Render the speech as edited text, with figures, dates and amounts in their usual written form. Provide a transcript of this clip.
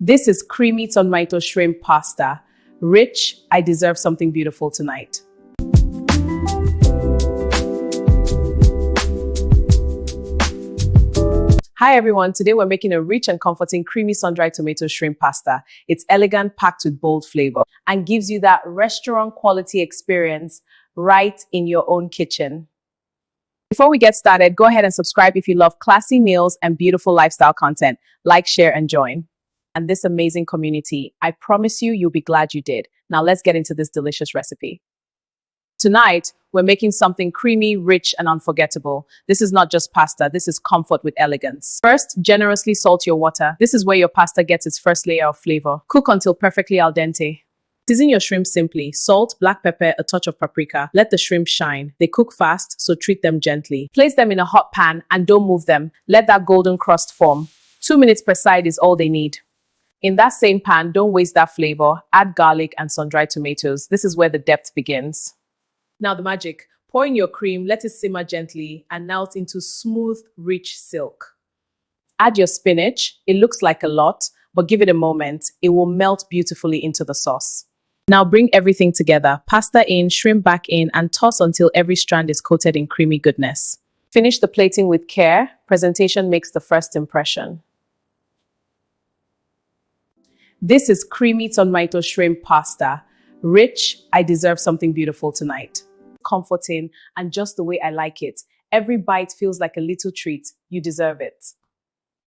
This is creamy tomato shrimp pasta. Rich, I deserve something beautiful tonight. Hi everyone, today we're making a rich and comforting creamy sun-dried tomato shrimp pasta. It's elegant, packed with bold flavor, and gives you that restaurant quality experience right in your own kitchen. Before we get started, go ahead and subscribe if you love classy meals and beautiful lifestyle content. Like, share, and join. And this amazing community, I promise you, you'll be glad you did. Now let's get into this delicious recipe. Tonight, we're making something creamy, rich, and unforgettable. This is not just pasta, this is comfort with elegance. First, generously salt your water. This is where your pasta gets its first layer of flavor. Cook until perfectly al dente. Season your shrimp simply. Salt, black pepper, a touch of paprika. Let the shrimp shine. They cook fast, so treat them gently. Place them in a hot pan and don't move them. Let that golden crust form. 2 minutes per side is all they need. In that same pan, don't waste that flavor. Add garlic and sun-dried tomatoes. This is where the depth begins. Now the magic. Pour in your cream, let it simmer gently, and melt into smooth, rich silk. Add your spinach. It looks like a lot, but give it a moment. It will melt beautifully into the sauce. Now bring everything together. Pasta in, shrimp back in, and toss until every strand is coated in creamy goodness. Finish the plating with care. Presentation makes the first impression. This is creamy tomato shrimp pasta. Rich, I deserve something beautiful tonight. Comforting, and just the way I like it. Every bite feels like a little treat. You deserve it.